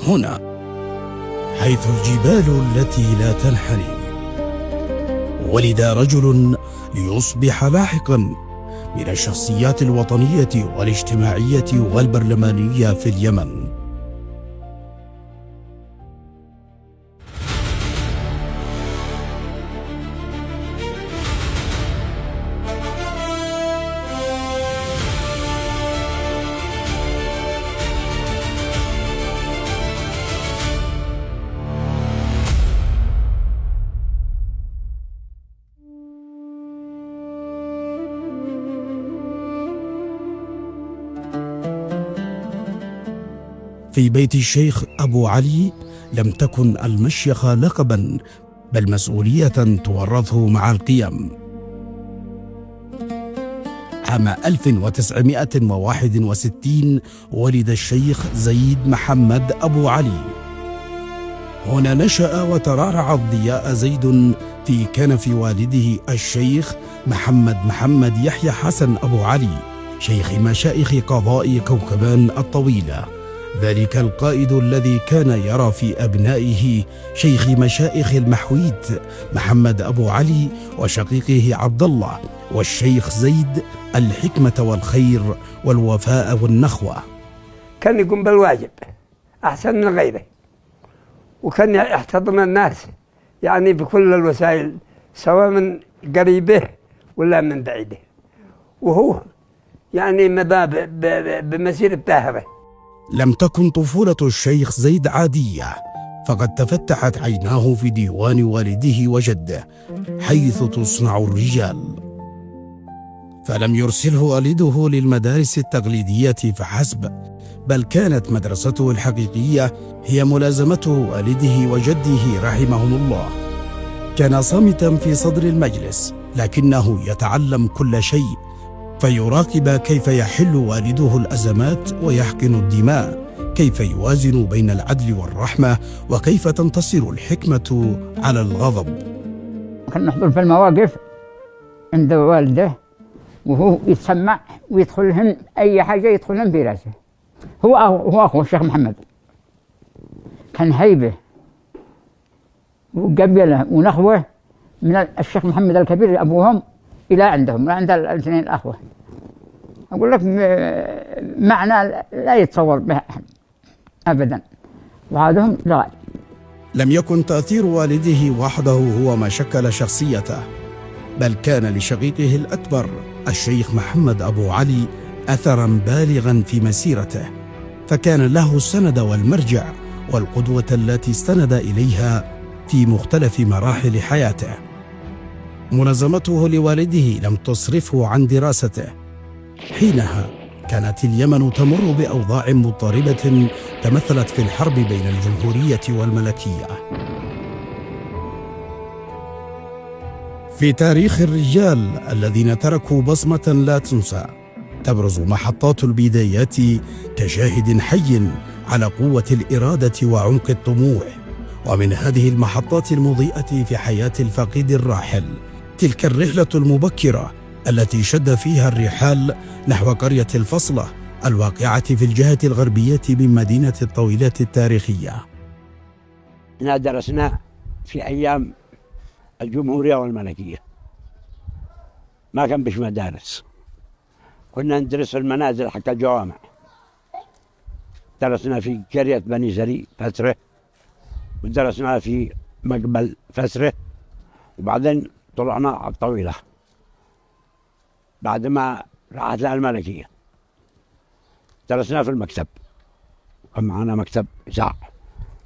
هنا حيث الجبال التي لا تنحني ولد رجل ليصبح لاحقا من الشخصيات الوطنية والاجتماعية والبرلمانية في اليمن. في بيت الشيخ أبو علي لم تكن المشيخة لقبا بل مسؤولية تورثه مع القيم. عام 1961 ولد الشيخ زيد محمد أبو علي. هنا نشأ وترعرع الضياء زيد في كنف والده الشيخ محمد يحيى حسن أبو علي، شيخ مشايخ قضاء كوكبان الطويلة، ذلك القائد الذي كان يرى في أبنائه شيخ مشائخ المحويت محمد أبو علي وشقيقه عبد الله والشيخ زيد الحكمة والخير والوفاء والنخوة. كان يقوم بالواجب أحسن من غيره، وكان يحتضن الناس يعني بكل الوسائل سواء من قريبه ولا من بعيده، وهو يعني مضى بمسيرة باهرة. لم تكن طفولة الشيخ زيد عادية، فقد تفتحت عيناه في ديوان والده وجده حيث تصنع الرجال. فلم يرسله والده للمدارس التقليدية فحسب، بل كانت مدرسته الحقيقية هي ملازمته والده وجده رحمهم الله. كان صامتا في صدر المجلس لكنه يتعلم كل شيء، فيراقب كيف يحل والده الأزمات ويحقن الدماء، كيف يوازن بين العدل والرحمة، وكيف تنتصر الحكمة على الغضب. كان نحضر في المواقف عند والده وهو يتسمع ويدخلهم أي حاجة يدخلهم في راسه. هو أخوه الشيخ محمد كان هيبة وقبله ونخوة من الشيخ محمد الكبير أبوهم إلى عندهم عند الاثنين الأخوة. أقول لك معنى لا يتصور به أحد أبدا، وعادهم لا. لم يكن تأثير والده وحده هو ما شكل شخصيته، بل كان لشقيقه الأكبر الشيخ محمد أبو علي أثرا بالغا في مسيرته، فكان له السند والمرجع والقدوة التي استند إليها في مختلف مراحل حياته. منازمته لوالده لم تصرفه عن دراسته. حينها كانت اليمن تمر بأوضاع مضطربة تمثلت في الحرب بين الجمهورية والملكية. في تاريخ الرجال الذين تركوا بصمة لا تنسى تبرز محطات البدايات كشاهد حي على قوة الإرادة وعمق الطموح. ومن هذه المحطات المضيئة في حياة الفقيد الراحل تلك الرحلة المبكرة التي شد فيها الرحال نحو قرية الفصلة الواقعة في الجهة الغربية من مدينة الطويلة التاريخية. احنا درسنا في أيام الجمهورية والملكية، ما كان بش مدارس، كنا ندرس في المنازل حتى الجوامع. درسنا في قرية بني زري فترة، ودرسنا في مقبل فترة، وبعدين طلعنا على الطويلة بعد ما راحت لها الملكية. درسنا في المكتب، كان معنا مكتب إذاعة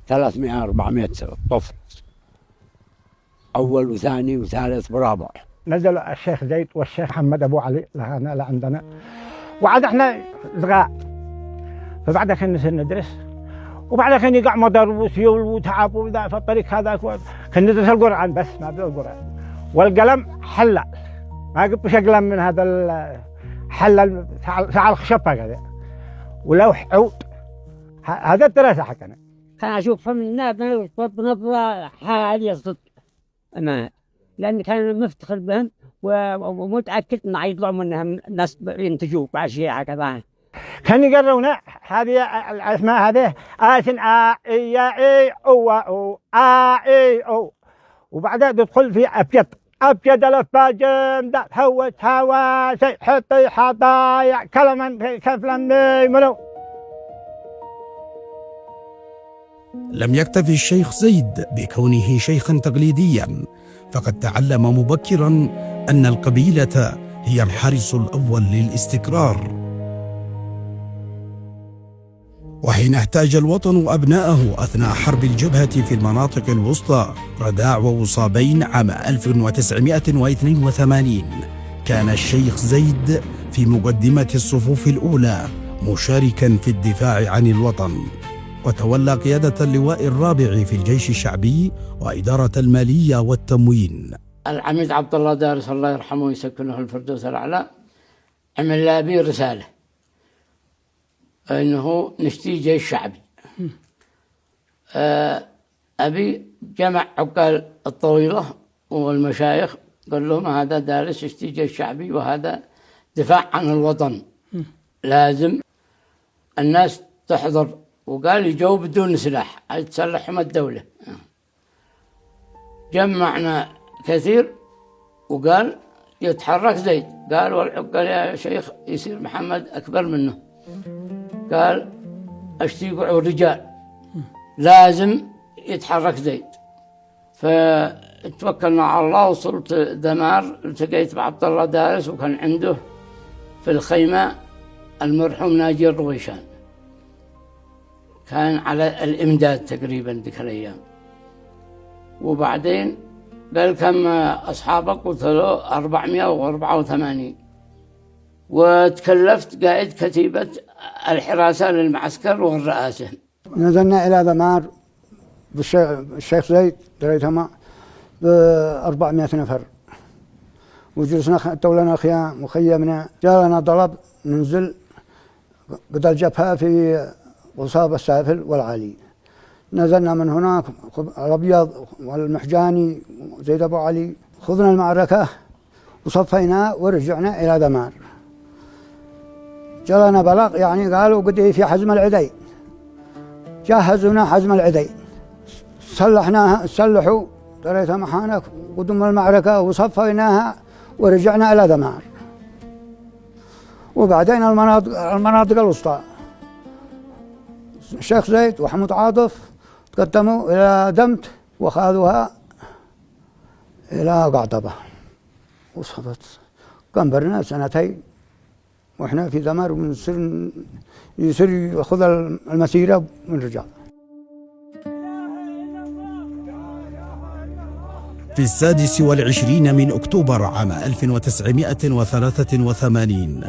300-400 طفل، أول وثاني وثالث ورابع. نزل الشيخ زيد والشيخ محمد أبو علي لعندنا، وعاد احنا صغار، فبعدها كنا ندرس، وبعدها كان يقع مضر وسيول وتعب وذا في الطريق هذاك. كنا ندرس القرآن بس، ما في القرآن، والقلم حلل، ما قبش أقلم من هذا الحلل تاع الخشب هكذا، ولوح عود. هذا الدراسة حقنا. كان أشوف من الناس بنظرة عالية صدق، أنا لأن كان مفتخر بهم ومتأكد إن يطلعوا منهم ناس ينتجوا بأشياء هكذا. كان يقرونا هذه اسمها هذه آسن إي إي أو إي أو، وبعدها تدخل في أبجد الأفا جمدة هوت هوا حطي حطايا كلما كفلا منو. لم يكتفي الشيخ زيد بكونه شيخا تقليديا، فقد تعلم مبكرا أن القبيلة هي الحارس الأول للاستقرار. وحين احتاج الوطن أبناءه أثناء حرب الجبهة في المناطق الوسطى رداع ووصابين عام 1982، كان الشيخ زيد في مقدمة الصفوف الأولى مشاركا في الدفاع عن الوطن، وتولى قيادة اللواء الرابع في الجيش الشعبي وإدارة المالية والتموين. العميد عبد الله دارس الله يرحمه ويسكنه الفردوس الأعلى عمل لي أبي رسالة أنه نشتي جيش شعبي. أبي جمع عقال الطويلة والمشايخ قال لهم هذا دارس يشتي جيش شعبي وهذا دفاع عن الوطن، لازم الناس تحضر. وقال يجوا بدون سلاح تسلحهم الدولة. جمعنا كثير وقال يتحرك زيد. قال والعقال يا شيخ يصير محمد أكبر منه. قال اشتيقوا رجال لازم يتحرك زيد. فتوكلنا على الله وصلت دمار، التقيت بعبد الله دارس وكان عنده في الخيمة المرحوم ناجي الرويشان، كان على الإمداد تقريبا ذيك الأيام. وبعدين قال كم أصحابك؟ قلت له 484. وتكلفت قائد كتيبة الحراسة للمعسكر والرئاسة. نزلنا إلى دمار بالشيخ زيد دريتهما ب400 نفر، وجلسنا تولنا خيام وخيمنا. جاء لنا طلب ننزل قد الجبهة في وصاب السافل والعالي. نزلنا من هناك الأبيض والمحجاني زيد أبو علي، خذنا المعركة وصفينا ورجعنا إلى دمار. جاءنا بلاغ يعني قالوا قد في حزم العدي، جهزونا حزم العدي، صلحناها سلحوا دريتها محانك قدم المعركة وصفيناها ورجعنا إلى دمار. وبعدين المناطق الوسطى الشيخ زيد وحمود عاطف تقدموا إلى دمت وخذوها إلى قعطبة وصفت. كمبرنا سنتين وإحنا في دمار يصير يأخذ المسيرة ونرجع. في 26 من أكتوبر عام 1983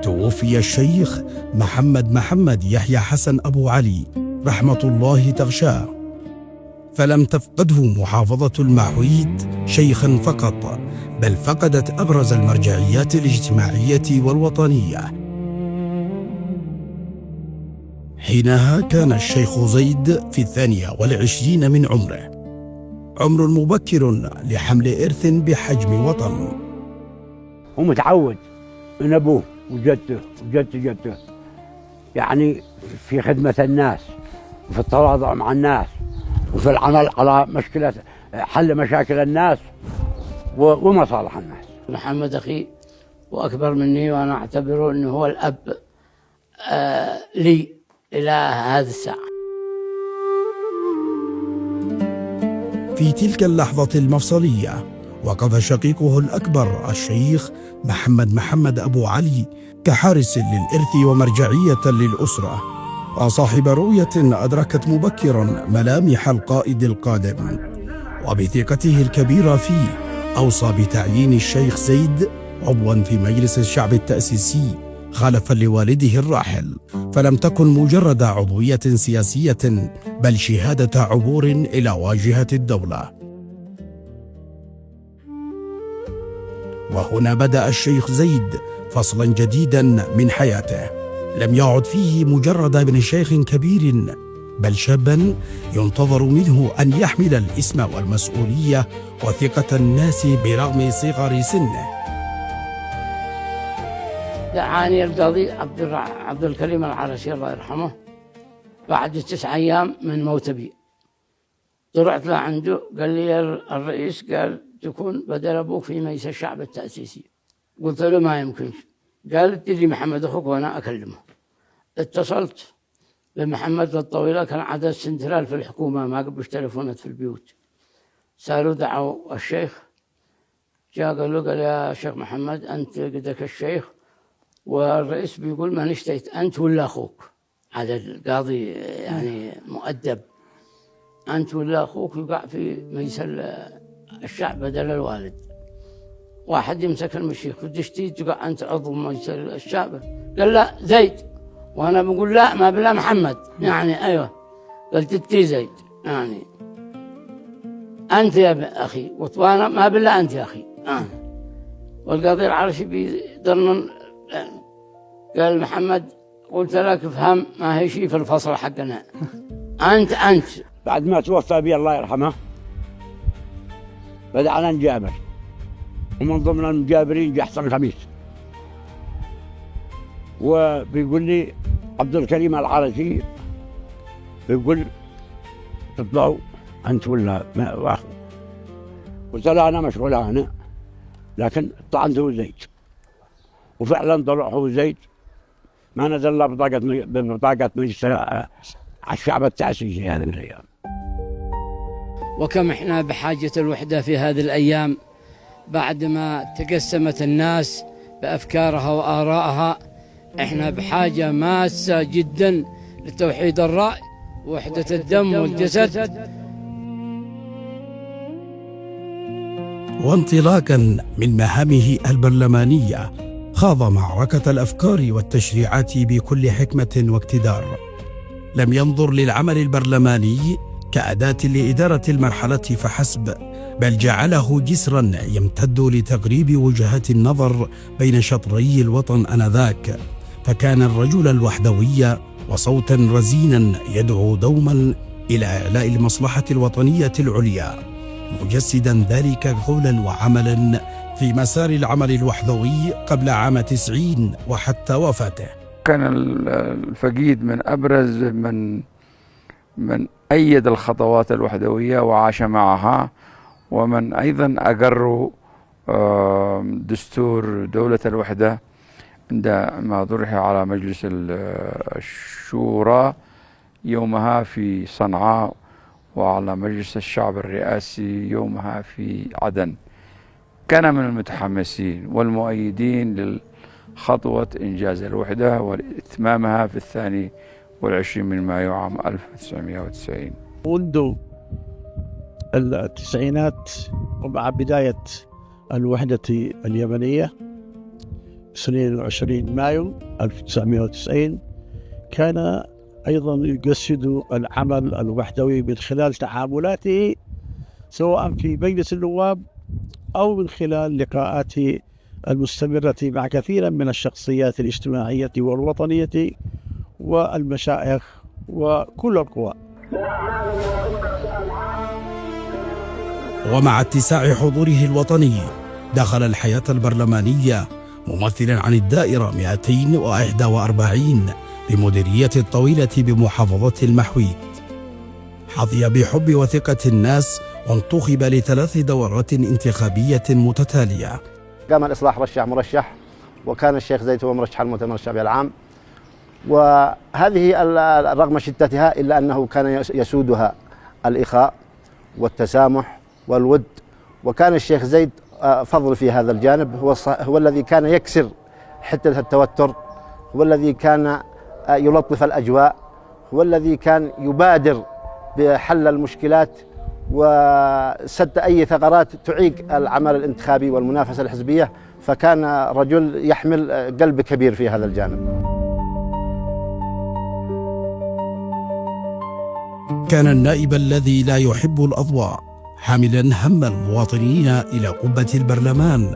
توفي الشيخ محمد يحيى حسن أبو علي رحمة الله تغشاه، فلم تفقده محافظة المعويد شيخا فقط، بل فقدت أبرز المرجعيات الاجتماعية والوطنية. حينها كان الشيخ زيد في 22 من عمره، عمر مبكر لحمل إرث بحجم وطن. هو متعود من أبوه وجدته جدته، يعني في خدمة الناس وفي التواضع مع الناس وفي العمل على حل مشاكل الناس ومصالح الناس. محمد أخي وأكبر مني، وأنا أعتبره أنه هو الأب لي إلى هذه الساعة. في تلك اللحظة المفصلية وقف شقيقه الأكبر الشيخ محمد أبو علي كحارس للإرث ومرجعية للأسرة، وصاحب رؤية أدركت مبكرا ملامح القائد القادم. وبثقته الكبيرة فيه أوصى بتعيين الشيخ زيد عضوا في مجلس الشعب التأسيسي خلفا لوالده الراحل، فلم تكن مجرد عضوية سياسية بل شهادة عبور إلى واجهة الدولة. وهنا بدأ الشيخ زيد فصلا جديدا من حياته، لم يعد فيه مجرد ابن شيخ كبير، بل شابا ينتظر منه أن يحمل الاسم والمسؤولية وثقة الناس برغم صغر سنه. دعاني القاضي عبد الكريم العرشي الله يرحمه بعد 9 أيام من موت أبي. طلعت له عنده قال لي الرئيس قال تكون بدل أبوك في مجلس الشعب التأسيسي. قلت له ما يمكنش. قال تجي محمد أخوك وأنا أكلمه. اتصلت بمحمد الطويلة، كان عدد سنترال في الحكومة، ما قبش تلفونات في البيوت. سألوا دعوا الشيخ، جاء قال له قال يا شيخ محمد أنت قدك الشيخ والرئيس بيقول ما نشتيت أنت ولا أخوك. هذا القاضي يعني مؤدب. أنت ولا أخوك يقع في مجلس الشعب بدل الوالد. واحد يمسك المشيخ ودشتي تقع أنت عضو مجلس الشعب. قال لا زيد، وأنا بقول لا ما بلا محمد يعني أيوه. قلت تي زيد يعني أنت يا أخي، وأنا ما بلا أنت يا أخي. والقاضي العرشي بيضمن قال محمد قلت لك افهم ما هي شيء في الفصل حقنا. أنت بعد ما توفى أبي الله يرحمه بدأنا نجابر، ومن ضمن المجابرين جاء حسن الخميس، وبيقول لي عبد الكريم العرشي بيقول تطلعوا أنت ولا واخو. قلت له أنا مشغول أنا، لكن طعنت هو زيد، وفعلا طلع هو زيد ما نزل الا ببطاقة مجلس الشعب التأسيسي هذه الأيام. وكم احنا بحاجة الوحدة في هذه الأيام بعد ما تقسمت الناس بأفكارها وآرائها. احنا بحاجة ماسة جدا لتوحيد الرأي ووحدة الدم والجسد. وانطلاقا من مهامه البرلمانية خاض معركة الأفكار والتشريعات بكل حكمة واقتدار. لم ينظر للعمل البرلماني كأداة لإدارة المرحلة فحسب، بل جعله جسرا يمتد لتقريب وجهات النظر بين شطري الوطن آنذاك، فكان الرجل الوحدوي وصوتا رزينا يدعو دوما إلى إعلاء المصلحة الوطنية العليا، مجسدا ذلك قولا وعملا في مسار العمل الوحدوي قبل عام 90 وحتى وفاته. كان الفقيد من أبرز من أيد الخطوات الوحدوية وعاش معها، ومن أيضا أقروا دستور دولة الوحدة عندما طرح على مجلس الشورى يومها في صنعاء، وعلى مجلس الشعب الرئاسي يومها في عدن. كان من المتحمسين والمؤيدين لخطوة إنجاز الوحدة وإتمامها في 22 من مايو عام 1990. منذ التسعينات ومع بداية الوحدة اليمنية 22 مايو 1990 كان أيضا يجسد العمل الوحدوي من خلال تعاملاته سواء في مجلس النواب أو من خلال لقاءاته المستمرة مع كثيرا من الشخصيات الاجتماعية والوطنية والمشايخ وكل القوى. ومع اتساع حضوره الوطني دخل الحياة البرلمانية ممثلا عن الدائرة 241 بمديرية الطويلة بمحافظة المحويت. حظي بحب وثقة الناس وانتخب ل3 دورات انتخابية متتالية. قام الإصلاح رشح مرشح، وكان الشيخ زيد هو مرشح المؤتمر الشعبي العام، وهذه رغم شدتها إلا أنه كان يسودها الإخاء والتسامح والود، وكان الشيخ زيد فضل في هذا الجانب، هو الذي كان يكسر حدة التوتر، هو الذي كان يلطف الأجواء، هو الذي كان يبادر بحل المشكلات وسد أي ثغرات تعيق العمل الانتخابي والمنافسة الحزبية، فكان رجل يحمل قلب كبير في هذا الجانب. كان النائب الذي لا يحب الأضواء حاملا هم المواطنين إلى قبة البرلمان،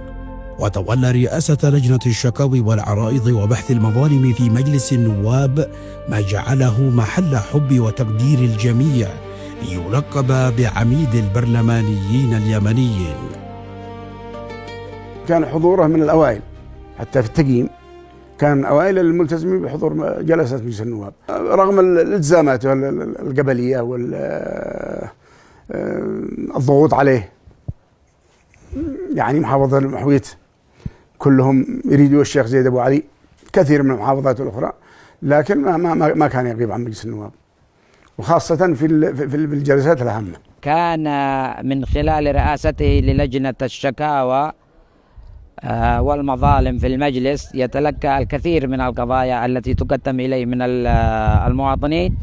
وتولى رئاسة لجنة الشكاوي والعرائض وبحث المظالم في مجلس النواب، ما جعله محل حب وتقدير الجميع، ليلقب بعميد البرلمانيين اليمنيين. كان حضوره من الأوائل حتى في التقييم، كان أوائل الملتزمين بحضور جلسات مجلس النواب رغم الالتزامات القبلية والضغوط عليه. يعني محافظة المحويت كلهم يريدوا الشيخ زيد أبو علي، كثير من المحافظات الأخرى، لكن ما كان يغيب عن مجلس النواب، وخاصة في الجلسات الهامة. كان من خلال رئاسته للجنة الشكاوى والمظالم في المجلس يتلقى الكثير من القضايا التي تقدم إليه من المواطنين،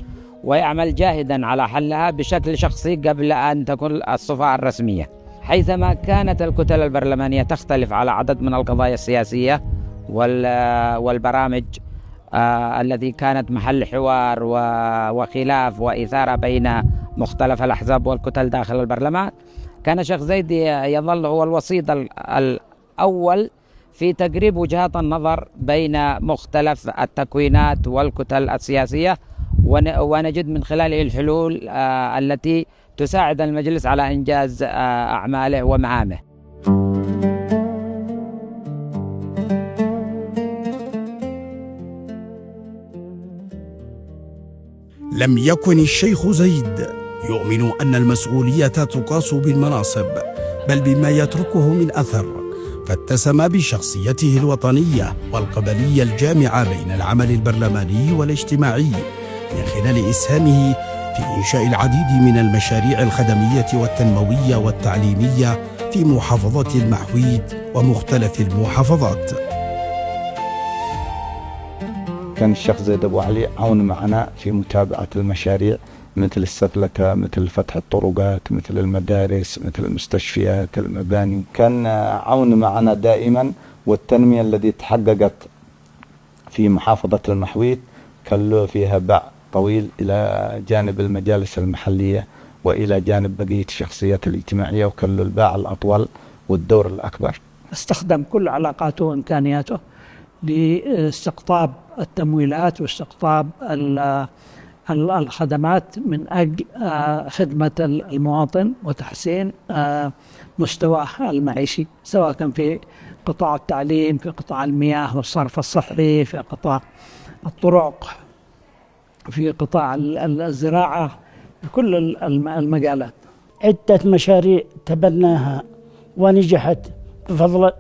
ويعمل جاهدا على حلها بشكل شخصي قبل أن تكون الصفة الرسمية، حيثما كانت الكتل البرلمانية تختلف على عدد من القضايا السياسية والبرامج التي كانت محل حوار وخلاف وإثارة بين مختلف الأحزاب والكتل داخل البرلمان. كان الشيخ زيد يظل هو الوسيط الأول في تقريب وجهات النظر بين مختلف التكوينات والكتل السياسية، ونجد من خلاله الحلول التي تساعد المجلس على إنجاز أعماله ومهامه. لم يكن الشيخ زيد يؤمن أن المسؤولية تقاس بالمناصب بل بما يتركه من أثر، فاتسم بشخصيته الوطنية والقبلية الجامعة بين العمل البرلماني والاجتماعي من خلال إسهامه في إنشاء العديد من المشاريع الخدمية والتنموية والتعليمية في محافظة المحويت ومختلف المحافظات. كان الشيخ زيد أبو علي عون معنا في متابعة المشاريع مثل السفلكة، مثل فتح الطرقات، مثل المدارس، مثل المستشفيات، المباني. كان عون معنا دائما، والتنمية التي تحققت في محافظة المحويت كان له فيها باع طويل إلى جانب المجالس المحلية وإلى جانب بقية الشخصيات الاجتماعية، وكان له الباع الأطول والدور الأكبر. استخدم كل علاقاته وإمكانياته لاستقطاب التمويلات واستقطاب الخدمات من أجل خدمة المواطن وتحسين مستواه المعيشي، سواء كان في قطاع التعليم، في قطاع المياه والصرف الصحي، في قطاع الطرق، في قطاع الزراعة، في كل المجالات. عدة مشاريع تبناها ونجحت بفضل،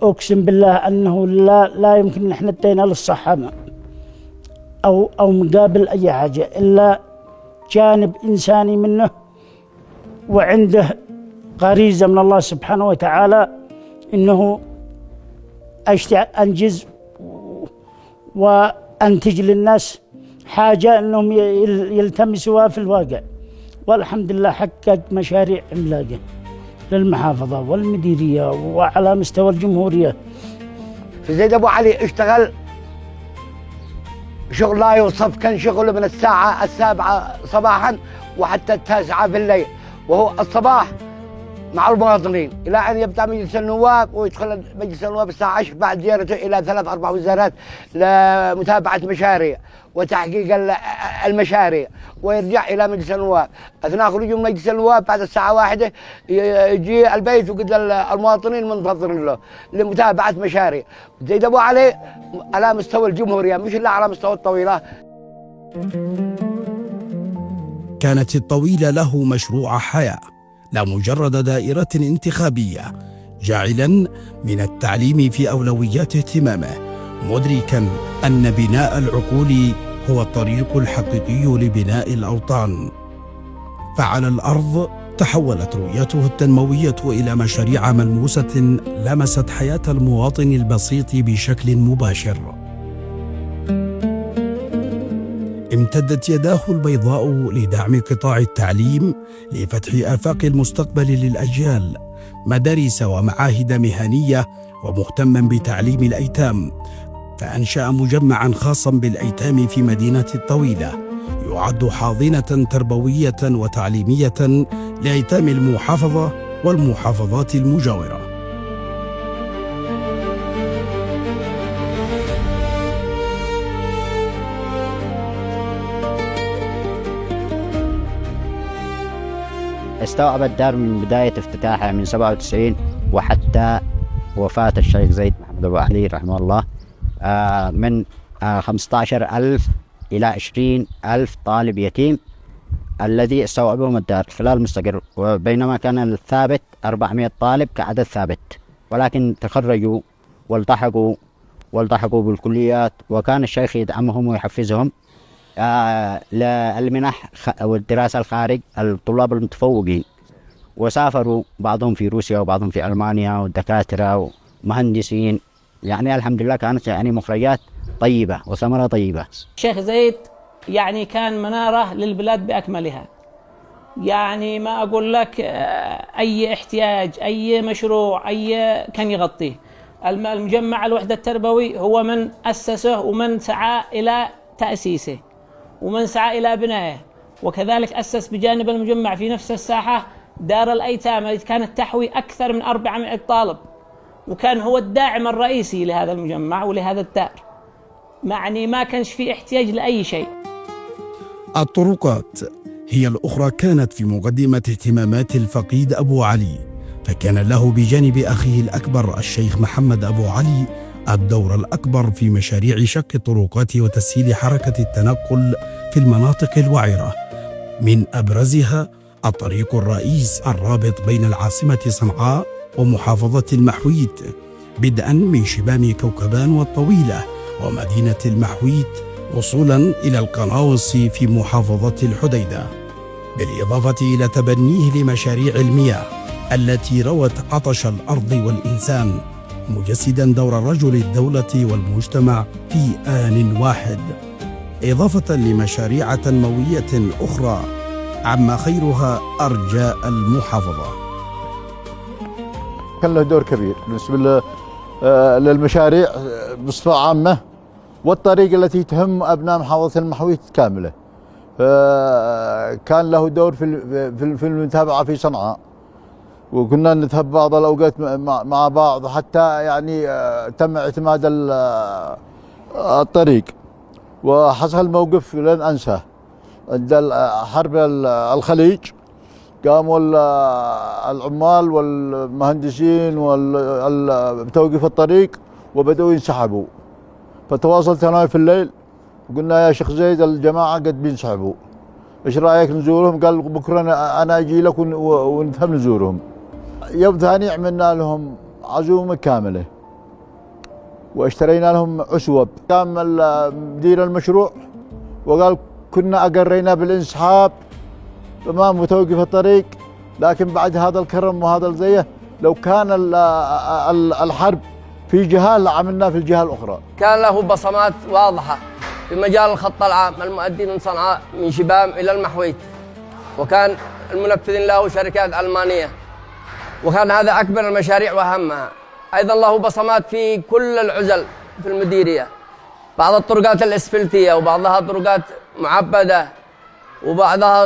أقسم بالله أنه لا يمكن نحن ادينا للصحة أو مقابل أي حاجة إلا جانب إنساني منه، وعنده غريزة من الله سبحانه وتعالى إنه أنجز وأنتج للناس حاجة أنهم يلتمسوها في الواقع، والحمد لله حقق مشاريع عملاقة للمحافظة والمديرية وعلى مستوى الجمهورية. في زيد أبو علي اشتغل شغل لا يوصف، كان شغله من الساعة 7 صباحا وحتى 9 بالليل، وهو الصباح مع المواطنين إلى أن يبدأ مجلس النواب، ويدخل مجلس النواب الساعة 10 بعد زيارته إلى 3-4 وزارات لمتابعة مشاريع وتحقيق المشاريع، ويرجع إلى مجلس النواب. أثناء خروجه من مجلس النواب بعد الساعة 1 يجي البيت وقد المواطنين منتظرين له لمتابعة مشاريع. زيد أبو علي على مستوى الجمهورية مش إلا على مستوى الطويلة. كانت الطويلة له مشروع حياة، لا مجرد دائرة انتخابية، جاعلا من التعليم في أولويات اهتمامه، مدركا أن بناء العقول هو الطريق الحقيقي لبناء الأوطان. فعلى الأرض تحولت رؤيته التنموية إلى مشاريع ملموسة لمست حياة المواطن البسيط بشكل مباشر. امتدت يداه البيضاء لدعم قطاع التعليم لفتح آفاق المستقبل للأجيال، مدارس ومعاهد مهنية، ومهتما بتعليم الأيتام، فأنشأ مجمعا خاصا بالأيتام في مدينة الطويلة يعد حاضنة تربوية وتعليمية لأيتام المحافظة والمحافظات المجاورة. استوعب الدار من بداية افتتاحها من 97 وحتى وفاة الشيخ زيد محمد أبو علي رحمه الله من 15,000 إلى 20,000 طالب يتيم الذي استوعبهم الدار خلال مستقر، وبينما كان الثابت 400 طالب كعدد ثابت، ولكن تخرجوا والتحقوا بالكليات، وكان الشيخ يدعمهم ويحفزهم للمنح والدراسة الخارج الطلاب المتفوقين، وسافروا بعضهم في روسيا وبعضهم في ألمانيا، والدكاترة ومهندسين. يعني الحمد لله كانت يعني مخرجات طيبة وثمرة طيبة. الشيخ زيد يعني كان منارة للبلاد بأكملها، يعني ما أقول لك أي احتياج أي مشروع كان يغطيه. المجمع الوحدة التربوي هو من أسسه ومن سعى إلى تأسيسه ومن سعى إلى بنائه، وكذلك أسس بجانب المجمع في نفس الساحة دار الأيتام التي كانت تحوي أكثر من 400 طالب، وكان هو الداعم الرئيسي لهذا المجمع ولهذا الدار. يعني ما كانش في احتياج لأي شيء. الطرقات هي الأخرى كانت في مقدمة اهتمامات الفقيد أبو علي، فكان له بجانب أخيه الأكبر الشيخ محمد أبو علي الدور الأكبر في مشاريع شق الطرقات وتسهيل حركة التنقل في المناطق الوعرة، من أبرزها الطريق الرئيس الرابط بين العاصمة صنعاء ومحافظة المحويت، بدءا من شبان كوكبان والطويلة ومدينة المحويت وصولا إلى القناوص في محافظة الحديدة، بالإضافة إلى تبنيه لمشاريع المياه التي روت عطش الأرض والإنسان، مجسدا دور رجل الدولة والمجتمع في آن واحد، إضافة لمشاريع تنموية أخرى عم خيرها أرجاء المحافظة. كان له دور كبير بالنسبة للمشاريع بصفة عامة والطريق التي تهم أبناء محافظة المحويت كاملة. كان له دور في المتابعة في صنعاء، وكنا نذهب بعض الأوقات مع بعض، حتى يعني تم اعتماد الطريق. وحصل موقف لن أنساه عند حرب الخليج، قاموا العمال والمهندسين بتوقيف الطريق وبدأوا ينسحبوا، فتواصلت أنا في الليل وقلنا يا شيخ زيد الجماعة قد بينسحبوا، إيش رأيك نزورهم؟ قال بكرة أنا أجي لك ونذهب نزورهم. يوم ثاني عملنا لهم عزومة كاملة واشترينا لهم عسوب. قام مدير المشروع وقال كنا أقرينا بالانسحاب أمام متوقف الطريق، لكن بعد هذا الكرم وهذا الزيه لو كان الحرب في جهة لعملنا في الجهة الأخرى. كان له بصمات واضحة في مجال الخط العام المؤدي من صنعاء من شبام إلى المحويت، وكان المنفذ له شركات ألمانية، وكان هذا أكبر المشاريع وأهمها. أيضا له بصمات في كل العزل في المديرية، بعض الطرقات الإسفلتية وبعضها طرقات معبدة وبعضها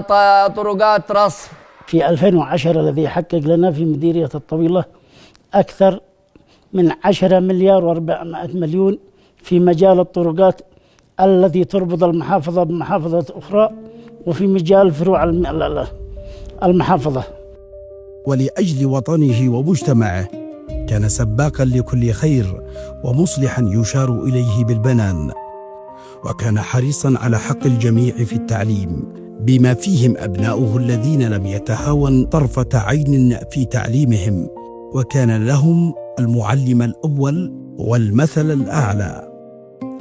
طرقات رصف. في 2010 الذي حقق لنا في مديرية الطويلة أكثر من 10 مليار و400 مليون في مجال الطرقات التي تربط المحافظة بمحافظة أخرى وفي مجال فروع المحافظة. ولأجل وطنه ومجتمعه كان سباقا لكل خير ومصلحا يشار إليه بالبنان، وكان حريصا على حق الجميع في التعليم، بما فيهم أبناؤه الذين لم يتهاون طرفة عين في تعليمهم، وكان لهم المعلم الأول والمثل الأعلى،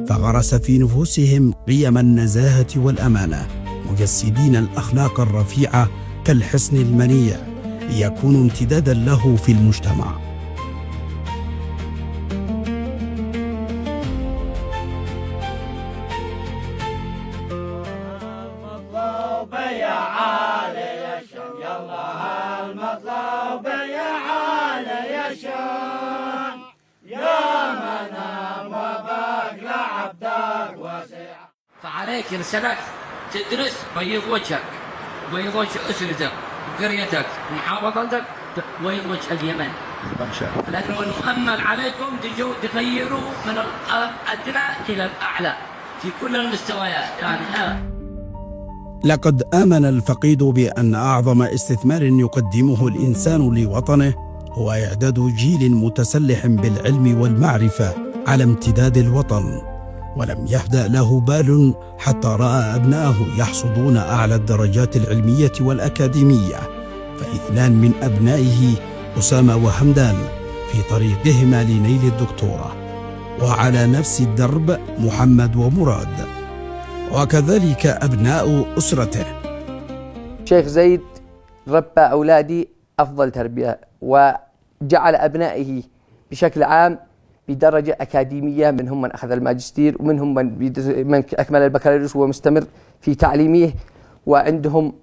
فغرس في نفوسهم قيم النزاهة والأمانة، مجسدين الأخلاق الرفيعة كالحصن المنيع ليكونوا امتدادا له في المجتمع. فعليك رسالك تدرس بيض وجهك، بيض وجه أسرتك وقريتك ومحافظتك وبيض وجه اليمن، لأنه المؤمل عليكم تغيروا من الأدنى إلى الأعلى في كل المستويات. لقد آمن الفقيد بأن أعظم استثمار يقدمه الإنسان لوطنه هو إعداد جيل متسلح بالعلم والمعرفة على امتداد الوطن، ولم يهدأ له بال حتى رأى أبنائه يحصدون أعلى الدرجات العلمية والأكاديمية، فاثنان من أبنائه أسامة وهمدان في طريقهما لنيل الدكتوراه، وعلى نفس الدرب محمد ومراد، وكذلك أبناء أسرته. الشيخ زيد ربى أولادي أفضل تربية، وجعل أبنائه بشكل عام بدرجة أكاديمية، منهم من أخذ الماجستير ومنهم من أكمل البكالوريوس ومستمر في تعليمه، وعندهم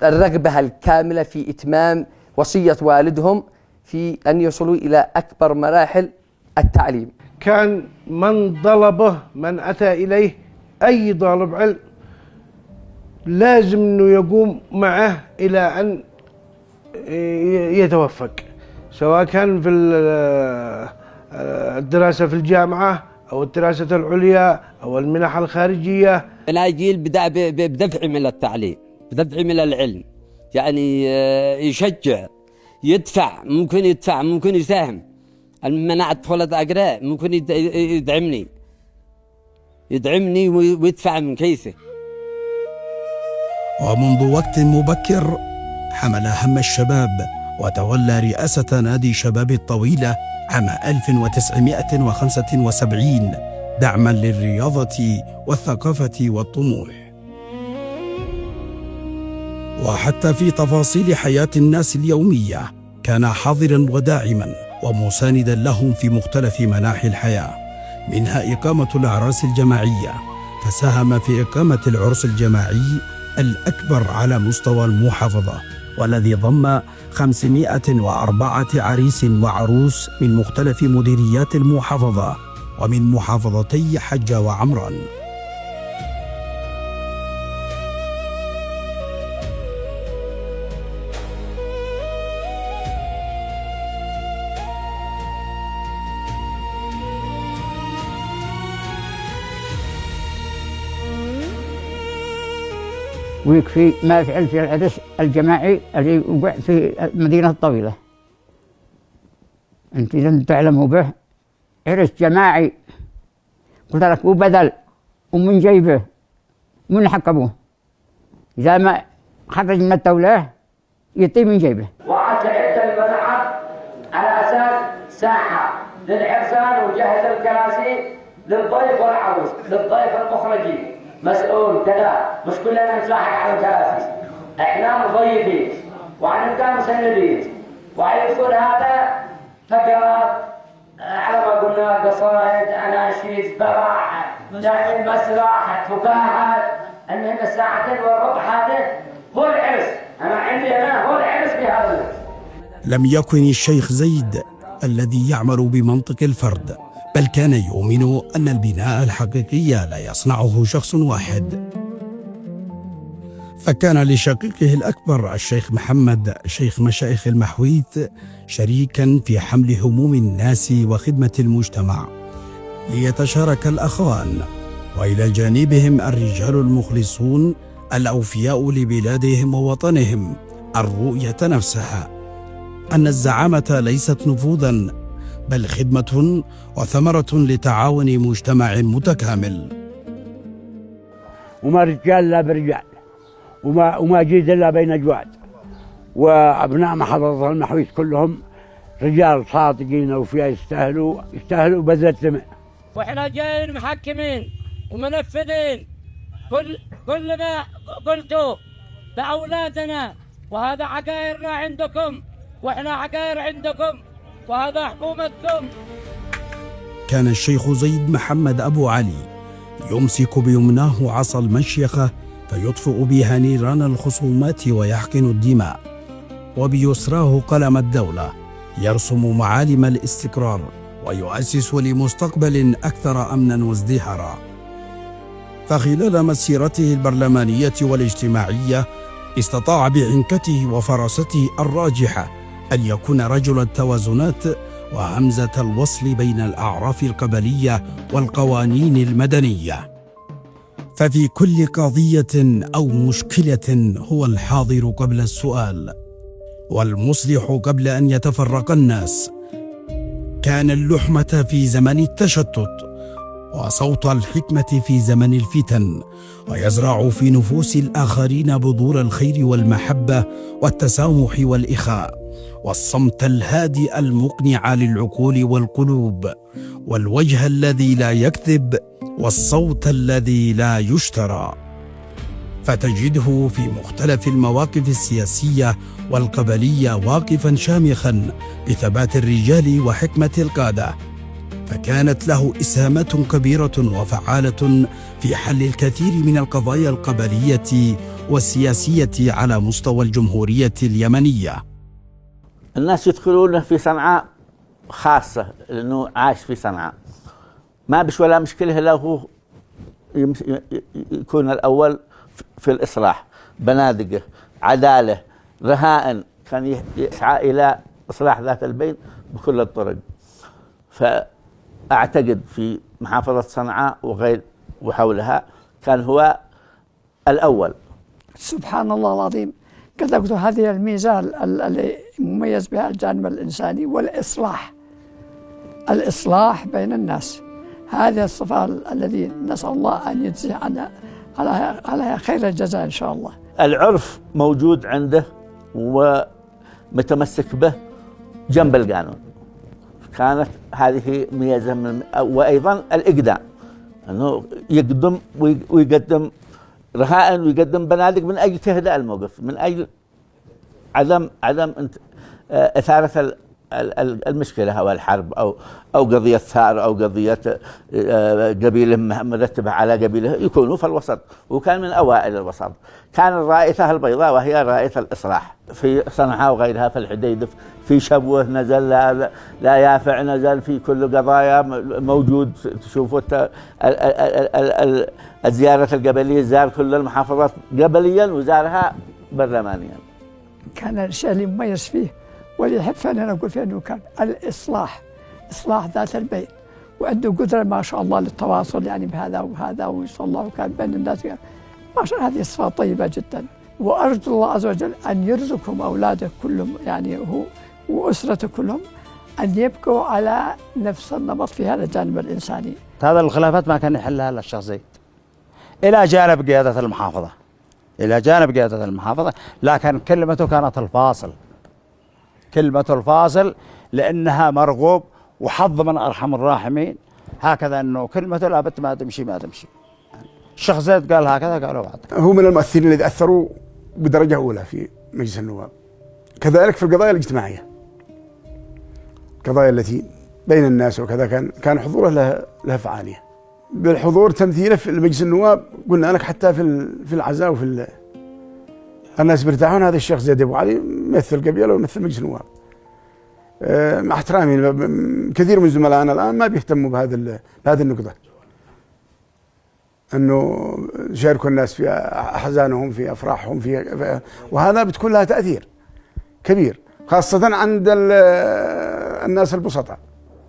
الرغبة الكاملة في إتمام وصية والدهم في أن يصلوا إلى أكبر مراحل التعليم. كان من طلبه، من أتى إليه أي طالب علم لازم أنه يقوم معه إلى أن يتوفق، سواء كان في الدراسة في الجامعة أو الدراسة العليا أو المنح الخارجية. الجيل بدأ بدفع من التعليم، بدفع من العلم، يعني يشجع، يدفع، ممكن يساهم. المنع الطفولة أقرأ ممكن يدعمني ويدفع من كيسه. ومنذ وقت مبكر حمل هم الشباب وتولى رئاسة نادي شباب الطويلة عام 1975 دعما للرياضة والثقافة والطموح. وحتى في تفاصيل حياة الناس اليومية كان حاضرا وداعما ومساندا لهم في مختلف مناحي الحياة، منها إقامة الأعراس الجماعية، فساهم في إقامة العرس الجماعي الأكبر على مستوى المحافظة، والذي ضم 504 عريس وعروس من مختلف مديريات المحافظة ومن محافظتي حجة وعمران. ويكفي ما فعل في العرس الجماعي الذي وقع في المدينة الطويلة. أنت إذا تعلموا به عرس جماعي، قلت لك وبدل ومن جيبه من حكموه، إذا ما خرج من الدولة يطي من جيبه. وعد الملعب على أساس ساحة للعرسان، وجهز الكراسي للضيف والعروس، للضيف المخرجين مسؤول كذا، مش كلنا نساحق على الكراسي، احنا مضيفين وعنبقى مسندين، ويكون هذا فقرات على ما قلنا قصائد، اناشيد، براح، يعني مسرح، فكاهات، المهم الساعتين والربع هذا هو العرس. انا هو العرس بهذا. لم يكن الشيخ زيد الذي يعمل بمنطق الفرد، بل كان يؤمن أن البناء الحقيقي لا يصنعه شخص واحد. فكان لشقيقه الأكبر الشيخ محمد شيخ مشايخ المحويت شريكا في حمل هموم الناس وخدمة المجتمع، ليتشارك الأخوان، وإلى جانبهم الرجال المخلصون الأوفياء لبلادهم ووطنهم الرؤية نفسها، أن الزعامة ليست نفوذا بل خدمة وثمرة لتعاون مجتمع متكامل. وما رجال لا برجال، وما جيد إلا بين جواد، وأبناء محافظة المحويت كلهم رجال صادقين وفيها يستاهلوا بذل دماء. واحنا جايين محكمين ومنفذين كل ما قلتوا لأولادنا، وهذا عقائرنا عندكم واحنا عقائر عندكم، وهذا حكومتكم. كان الشيخ زيد محمد أبو علي يمسك بيمناه عصا المشيخة فيطفئ بها نيران الخصومات ويحقن الدماء، وبيسراه قلم الدولة يرسم معالم الاستقرار ويؤسس لمستقبل أكثر أمنا وازدهارا. فخلال مسيرته البرلمانية والاجتماعية استطاع بعنكته وفراسته الراجحة أن يكون رجل التوازنات وهمزة الوصل بين الأعراف القبلية والقوانين المدنية. ففي كل قضية أو مشكلة هو الحاضر قبل السؤال، والمصلح قبل أن يتفرق الناس. فكان اللحمة في زمن التشتت وصوت الحكمة في زمن الفتن، ويزرع في نفوس الآخرين بذور الخير والمحبة والتسامح والإخاء، والصمت الهادئ المقنع للعقول والقلوب، والوجه الذي لا يكذب، والصوت الذي لا يشترى. فتجده في مختلف المواقف السياسية والقبلية واقفا شامخا بثبات الرجال وحكمة القادة، فكانت له إسهامات كبيرة وفعالة في حل الكثير من القضايا القبلية والسياسية على مستوى الجمهورية اليمنية. الناس يدخلون في صنعاء خاصة لأنه عاش في صنعاء، ما بش ولا مشكلة له يكون الأول في الإصلاح، بنادقه، عدالة، رهائن، كان يسعى إلى إصلاح ذات البين بكل الطرق. فأعتقد في محافظة صنعاء وغير وحولها كان هو الأول. سبحان الله العظيم، كتبت هذه الميزة اللي مميز بها الجانب الإنساني والإصلاح، الإصلاح بين الناس، هذه الصفة الذي نسأل الله أن يجزي على خير الجزاء إن شاء الله. العرف موجود عنده ومتمسك به جنب القانون، كانت هذه ميزة وأيضا الإقدام، أنه يقدم ويقدم رهائن ويقدم بنادق من أجل تهدئة الموقف، من أجل عدم إثارة المشكلة أو الحرب أو قضية ثار أو قضية قبيلة مرتبة على قبيلة، يكونوا في الوسط، وكان من أوائل الوسط. كان الرائثة البيضاء وهي رائثة الإصلاح في صنعاء وغيرها، في الحديدة، في شبوة نزل، لا يافع نزل، في كل قضايا موجود. تشوفوا الزيارة القبلية، زار كل المحافظات قبليا وزارها برلمانيا. كان الشيء اللي مميز فيه واللي يحب فعلا أقول فيه أنه كان الإصلاح، إصلاح ذات البين، وعنده قدرة ما شاء الله للتواصل يعني بهذا وهذا، وصلى الله وكان بين الناس ما شاء الله. هذه صفة طيبة جدا، وأرجو الله عز وجل أن يرزقهم أولاده كلهم يعني هو وأسرته كلهم أن يبقوا على نفس النمط في هذا الجانب الإنساني. هذا الخلافات ما كان يحلها إلا الشيخ زيد، إلى جانب قيادة المحافظة، إلى جانب قيادة المحافظة، لكن كلمته كانت الفاصل، كلمة الفاصل، لأنها مرغوب وحظ من أرحم الراحمين، هكذا أنه كلمته لا بد ما تمشي ما تمشي. الشيخ زيد قال هكذا، قالوا بعد. هو من المؤثرين الذين أثروا بدرجة أولى في مجلس النواب، كذلك في القضايا الاجتماعية، القضايا التي بين الناس وكذا كان حضوره له فعالية. بالحضور تمثيله في مجلس النواب، قلنا لك حتى في العزاء وفي الناس بيرتاحون. هذا الشيخ زيد أبو علي يمثل قبيلة ويمثل مجلس النواب. مع احترامي كثير من زملائنا الآن ما بيهتموا بهذه النقطة، أنه يشاركوا الناس في أحزانهم، في أفراحهم، وهذا بتكون لها تأثير كبير خاصة عند الناس البسطاء.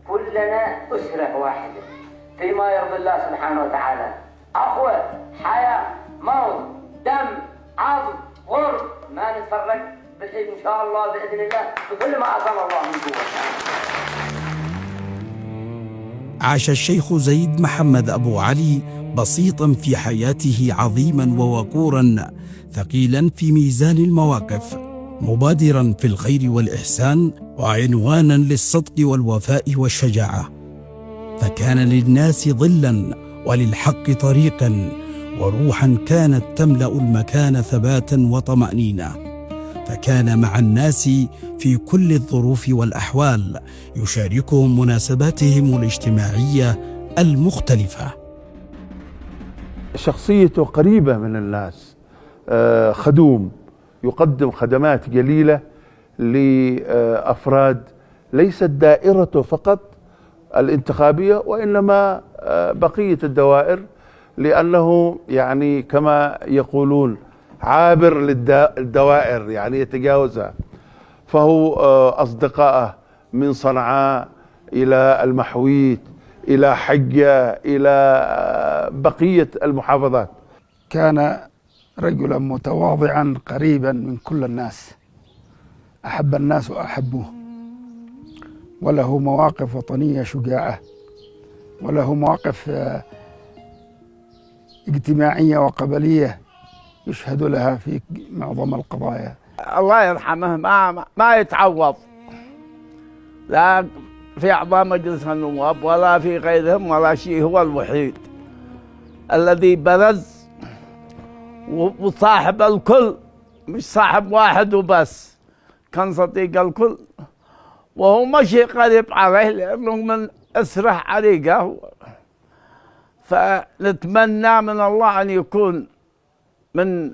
كلنا أسرة واحدة فيما يرضي الله سبحانه وتعالى، أخوة، حياة، موت، دم، عظم، غر، ما نتفرق بالحين إن شاء الله بإذن الله بكل ما أعطانا الله من قوة. عاش الشيخ زيد محمد أبو علي بسيطا في حياته، عظيما ووقورا، ثقيلا في ميزان المواقف، مبادرا في الخير والإحسان، وعنوانا للصدق والوفاء والشجاعة. فكان للناس ظلا وللحق طريقا، وروحا كانت تملأ المكان ثباتا وطمأنينة. فكان مع الناس في كل الظروف والأحوال، يشاركهم مناسباتهم الاجتماعية المختلفة. شخصيته قريبة من الناس، خدوم، يقدم خدمات جليلة لأفراد، ليست دائرته فقط الانتخابية وإنما بقية الدوائر، لأنه يعني كما يقولون عابر للدوائر، يعني يتجاوزها. فهو أصدقائه من صنعاء إلى المحويت إلى حجة إلى بقية المحافظات. كان رجلا متواضعا قريبا من كل الناس، أحب الناس وأحبوه، وله مواقف وطنية شجاعة، وله مواقف اجتماعية وقبلية يشهد لها في معظم القضايا. الله يرحمه ما يتعوض، لا في أعضاء مجلس النواب ولا في غيرهم ولا شيء. هو الوحيد الذي برز وصاحب الكل، مش صاحب واحد وبس، كان صديق الكل، وهو مشي قريب عليه لأنه من أسره عريقة. فنتمنى من الله أن يكون من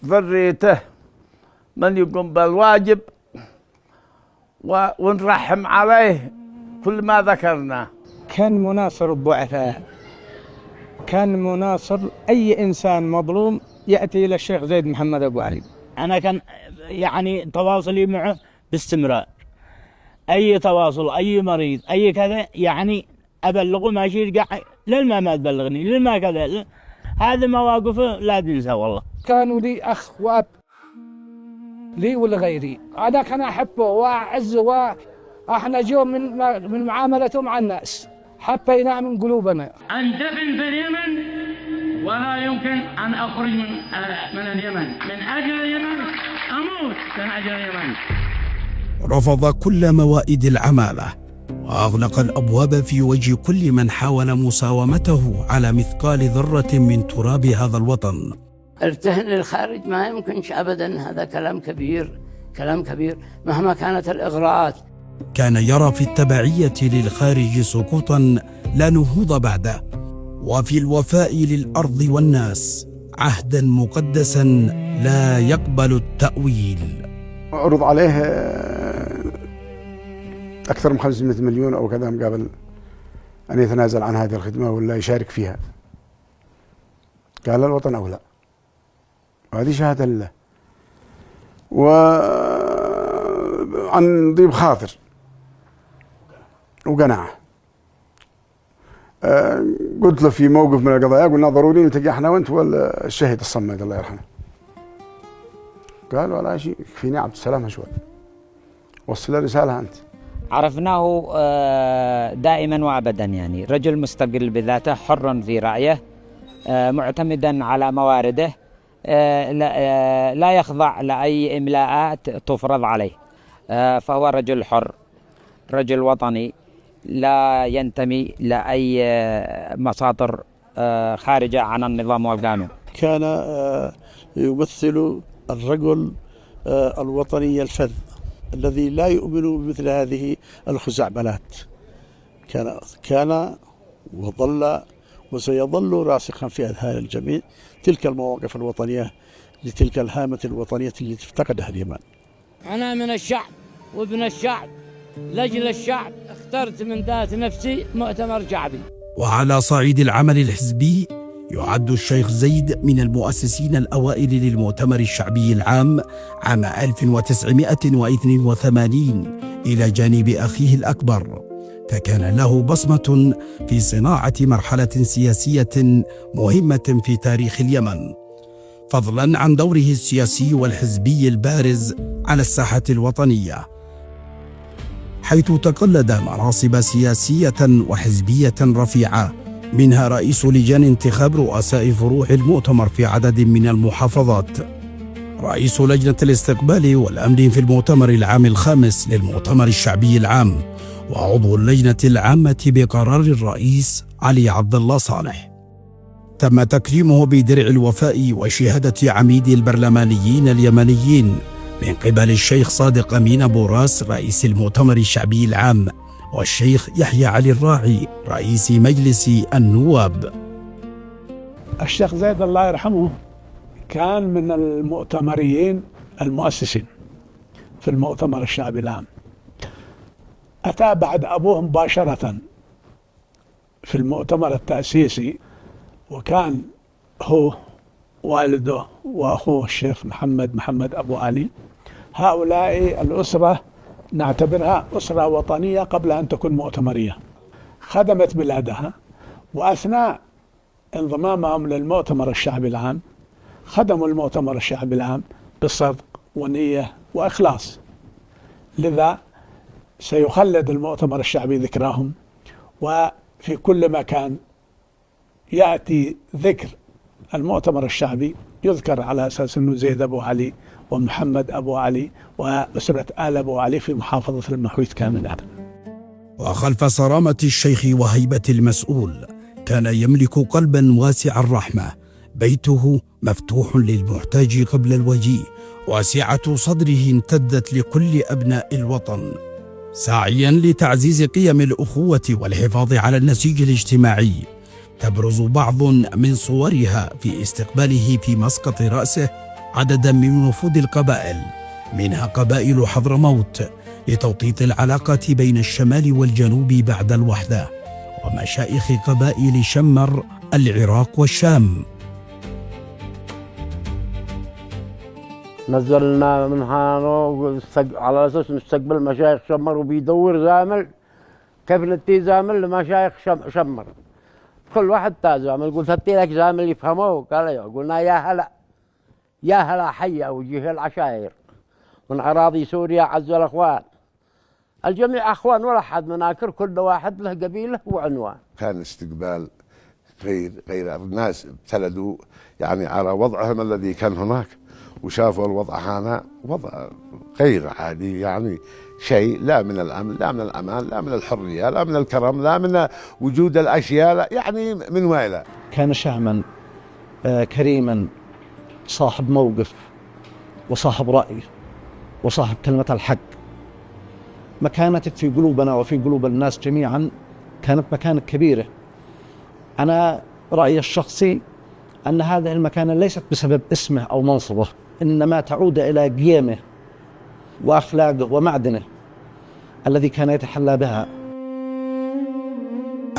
ذريته من يقوم بالواجب ونرحم عليه كل ما ذكرنا. كان مناصر الضعفاء، كان مناصر أي إنسان مظلوم يأتي إلى الشيخ زيد محمد أبو علي. أنا كان يعني تواصلي معه باستمرار، أي تواصل، أي مريض، أي كذا، يعني أبلغه ما يشيل للما ما تبلغني، للما كذا. هذه مواقفه لا تنسى والله. كانوا لي أخ وأب لي ولغيري، أنا كان أحبه وأعزه، وإحنا جو من معاملته مع الناس حبينا من قلوبنا. أندفن في اليمن ولا يمكن أن أخرج من اليمن، من أجل اليمن أموت من أجل اليمن. رفض كل موائد العمالة وأغلق الأبواب في وجه كل من حاول مساومته على مثقال ذرة من تراب هذا الوطن. ارتهن للخارج ما يمكنش أبدا، هذا كلام كبير، كلام كبير مهما كانت الإغراءات. كان يرى في التبعية للخارج سقوطا لا نهوض بعده، وفي الوفاء للأرض والناس عهدا مقدسا لا يقبل التأويل. عرض عليه أكثر من 500 مليون أو كذا مقابل أن يتنازل عن هذه الخدمة ولا يشارك فيها. قال الوطن أولى، وهذه شهادة لله. وعن ضيب خاطر وقناعة قلت له في موقف من القضايا، قلنا ضروري نلتقي احنا وانت والشهيد الصمد الله يرحمه. قال ولا شيء، يكفيني عبد السلام شوي، وصل الرسالة أنت. عرفناه دائما وابدا، يعني رجل مستقل بذاته، حر في رأيه، معتمدا على موارده، لا يخضع لأي إملاءات تفرض عليه، فهو رجل حر، رجل وطني، لا ينتمي لأي مصادر خارجة عن النظام والقانون. كان يمثل الرجل الوطني الفذ الذي لا يؤمن بمثل هذه الخزعبلات. كان وظل وسيظل راسخا في أذهان الجميع تلك المواقف الوطنية لتلك الهامة الوطنية التي افتقدها اليمن. أنا من الشعب وابن الشعب، لأجل الشعب اخترت من ذات نفسي مؤتمر شعبي. وعلى صعيد العمل الحزبي يعد الشيخ زيد من المؤسسين الأوائل للمؤتمر الشعبي العام عام 1982 إلى جانب أخيه الأكبر، فكان له بصمة في صناعة مرحلة سياسية مهمة في تاريخ اليمن، فضلا عن دوره السياسي والحزبي البارز على الساحة الوطنية، حيث تقلد مناصب سياسية وحزبية رفيعة، منها رئيس لجان انتخاب رؤساء فروع المؤتمر في عدد من المحافظات، رئيس لجنة الاستقبال والأمن في المؤتمر العام الخامس للمؤتمر الشعبي العام، وعضو اللجنة العامة بقرار الرئيس علي عبد الله صالح. تم تكريمه بدرع الوفاء وشهادة عميد البرلمانيين اليمنيين من قبل الشيخ صادق أمين أبو راس رئيس المؤتمر الشعبي العام، والشيخ يحيى علي الراعي رئيس مجلس النواب. الشيخ زيد الله يرحمه كان من المؤتمريين المؤسسين في المؤتمر الشعبي العام، أتى بعد أبوه مباشرة في المؤتمر التأسيسي، وكان هو والده وأخوه الشيخ محمد أبو علي. هؤلاء الأسرة نعتبرها أسرة وطنية قبل أن تكون مؤتمرية، خدمت بلادها، وأثناء انضمامهم للمؤتمر الشعبي العام خدموا المؤتمر الشعبي العام بصدق ونية وإخلاص. لذا سيخلد المؤتمر الشعبي ذكراهم، وفي كل مكان يأتي ذكر المؤتمر الشعبي يذكر على أساس أنه زيد أبو علي ومحمد أبو علي وأسرة آل أبو علي في محافظة المحويت كاملة. وخلف صرامة الشيخ وهيبة المسؤول كان يملك قلبا واسع الرحمة، بيته مفتوح للمحتاج قبل الوجيه، واسعة صدره امتدت لكل أبناء الوطن، ساعيا لتعزيز قيم الأخوة والحفاظ على النسيج الاجتماعي. تبرز بعض من صورها في استقباله في مسقط رأسه عددا من وفود القبائل، منها قبائل حضرموت لتوطيد العلاقة بين الشمال والجنوب بعد الوحدة، ومشايخ قبائل شمر العراق والشام. نزلنا من هانو على أساس نستقبل مشايخ شمر، وبيدور زامل كيف نتي زامل لمشايخ شمر. كل واحد تازامل، قلت هتي لك زامل يفهموه، قال ايوه. قلنا يا هلا يا هلا حي وجيه العشائر من أراضي سوريا عز الأخوان، الجميع أخوان ولا حد مناكر، كل واحد له قبيله وعنوان. كان استقبال غير الناس ابتلدوا يعني على وضعهم الذي كان هناك، وشافوا الوضع هنا وضع غير عادي، يعني شيء لا من الأمن لا من الأمان لا من الحرية لا من الكرم لا من وجود الأشياء، لا يعني من ويله. كان شهما كريما، صاحب موقف وصاحب رأي وصاحب كلمة الحق. مكانتك في قلوبنا وفي قلوب الناس جميعا كانت مكانة كبيرة. أنا رأيي الشخصي أن هذه المكانة ليست بسبب اسمه أو منصبه، إنما تعود إلى قيمه وأخلاقه ومعدنه الذي كان يتحلى بها.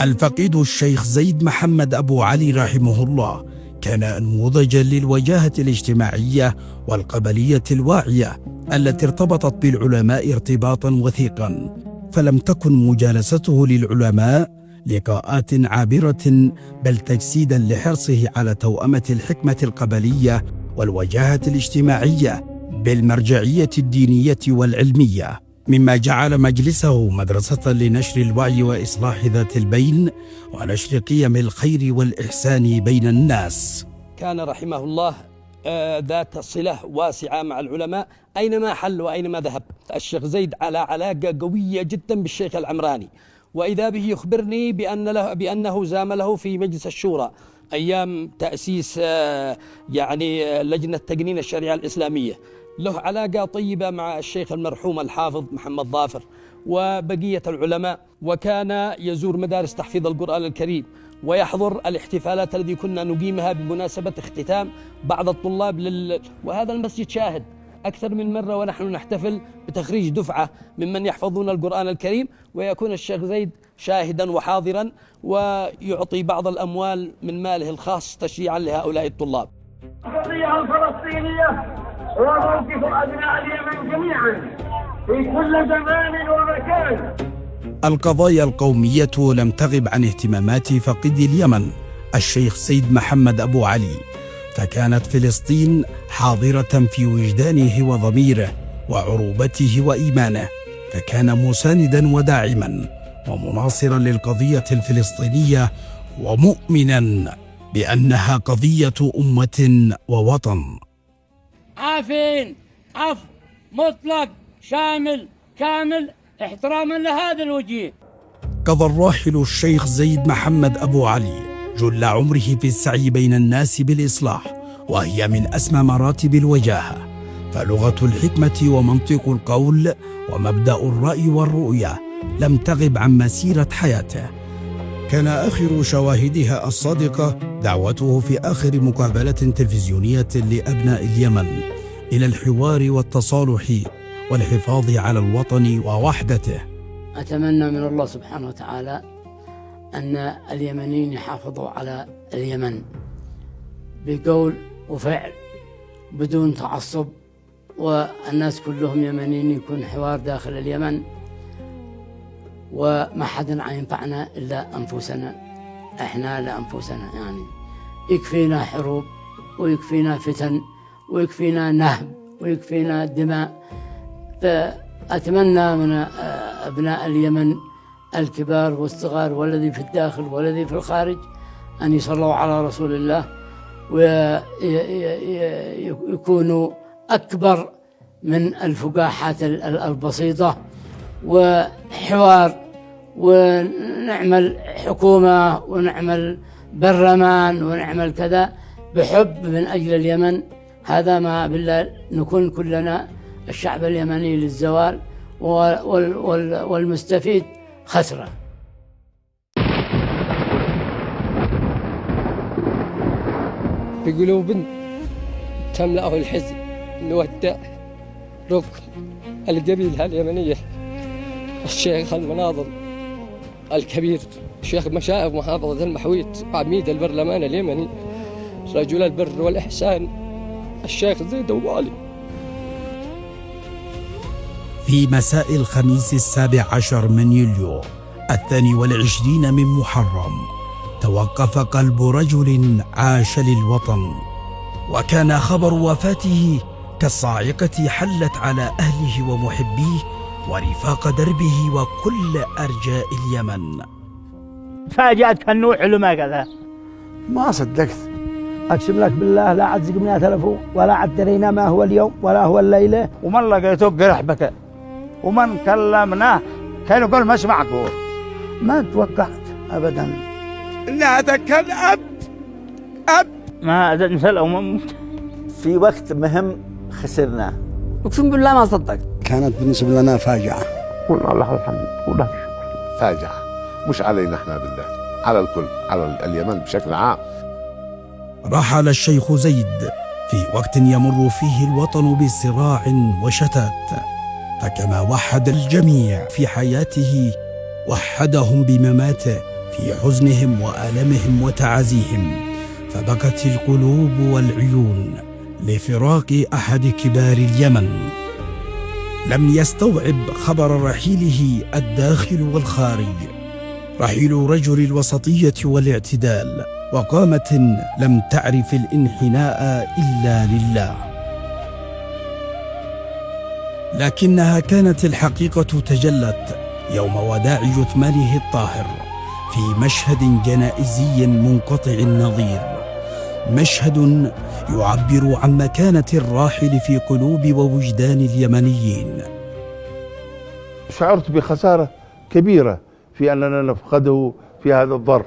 الفقيد الشيخ زيد محمد أبو علي رحمه الله كان أنموذجا للوجاهة الاجتماعية والقبلية الواعية التي ارتبطت بالعلماء ارتباطا وثيقا، فلم تكن مجالسته للعلماء لقاءات عابرة، بل تجسيدا لحرصه على توأمة الحكمة القبلية والوجاهة الاجتماعية بالمرجعية الدينية والعلمية، مما جعل مجلسه مدرسة لنشر الوعي وإصلاح ذات البين ونشر قيم الخير والإحسان بين الناس. كان رحمه الله ذات صلة واسعة مع العلماء أينما حل وأينما ذهب. الشيخ زيد على علاقة قوية جدا بالشيخ العمراني، وإذا به يخبرني بأنه زامله في مجلس الشورى أيام تأسيس يعني لجنة تقنين الشريعة الإسلامية. له علاقة طيبة مع الشيخ المرحوم الحافظ محمد ظافر وبقية العلماء، وكان يزور مدارس تحفيظ القرآن الكريم ويحضر الاحتفالات التي كنا نقيمها بمناسبة اختتام بعض الطلاب وهذا المسجد شاهد أكثر من مرة ونحن نحتفل بتخريج دفعة ممن يحفظون القرآن الكريم، ويكون الشيخ زيد شاهدا وحاضرا ويعطي بعض الأموال من ماله الخاص تشجيعا لهؤلاء الطلاب. القضية الفلسطينية وموقف أبناء اليمن جميعا في كل زمان ومكان. القضايا القومية لم تغب عن اهتمامات فقيد اليمن الشيخ زيد محمد أبو علي، فكانت فلسطين حاضرة في وجدانه وضميره وعروبته وإيمانه، فكان مساندا وداعما ومناصرا للقضية الفلسطينية، ومؤمنا بأنها قضية أمة ووطن. عافين عفو مطلق شامل كامل احتراما لهذا الوجيه. قضى الراحل الشيخ زيد محمد أبو علي جل عمره في السعي بين الناس بالإصلاح، وهي من أسمى مراتب الوجاهة، فلغة الحكمة ومنطق القول ومبدأ الرأي والرؤية لم تغب عن مسيرة حياته. كان آخر شواهدها الصادقة دعوته في آخر مقابلة تلفزيونية لأبناء اليمن إلى الحوار والتصالح والحفاظ على الوطن ووحدته. أتمنى من الله سبحانه وتعالى أن اليمنيين يحافظوا على اليمن بقول وفعل بدون تعصب، والناس كلهم يمنيين، يكون حوار داخل اليمن، وما حد ينفعنا إلا أنفسنا، إحنا لأنفسنا، يعني يكفينا حروب ويكفينا فتن ويكفينا نهب ويكفينا دماء. فأتمنى من أبناء اليمن الكبار والصغار والذي في الداخل والذي في الخارج أن يصلوا على رسول الله ويكونوا أكبر من الفقاحات البسيطة، وحوار، ونعمل حكومة ونعمل برلمان ونعمل كذا بحب من أجل اليمن. هذا ما بالله نكون كلنا الشعب اليمني للزوال، والمستفيد خسرة. بقلوب تملأه الحزن نودع ركن القبيلة اليمنية الشيخ المناظر الكبير، شيخ مشائخ محافظة المحويت، عميد البرلمان اليمني، رجل البر والإحسان، الشيخ زيد أبو علي. في مساء الخميس 17 من يوليو 22 من محرم توقف قلب رجل عاش للوطن، وكان خبر وفاته كالصاعقة حلت على أهله ومحبيه ورفاق دربه وكل أرجاء اليمن. فاجأتك النوع علماء كذا ما صدقت، أقسم لك بالله لا عاد زقنا تلفوا ولا عاد درينا ما هو اليوم ولا هو الليلة، ومن لقيته قرح بكى، ومن كلمناه كان يقول ما اسمعكم. ما توقعت أبدا إن هذا كان أب ما نسأله. في وقت مهم خسرناه، أقسم بالله ما صدقت. كانت بالنسبة لنا فاجعة. قلنا الله الحمد والله فاجعة مش علينا احنا بالله، على الكل، على اليمن بشكل عام. رحل الشيخ زيد في وقت يمر فيه الوطن بصراع وشتات، فكما وحد الجميع في حياته وحدهم بمماته في حزنهم وآلمهم وتعازيهم، فبكت القلوب والعيون لفراق أحد كبار اليمن. لم يستوعب خبر رحيله الداخل والخارج، رحيل رجل الوسطية والاعتدال وقامة لم تعرف الانحناء إلا لله. لكنها كانت الحقيقة تجلت يوم وداع جثمانه الطاهر في مشهد جنائزي منقطع النظير، مشهد يعبر عن مكانة الراحل في قلوب ووجدان اليمنيين. شعرت بخسارة كبيرة في أننا نفقده في هذا الظرف.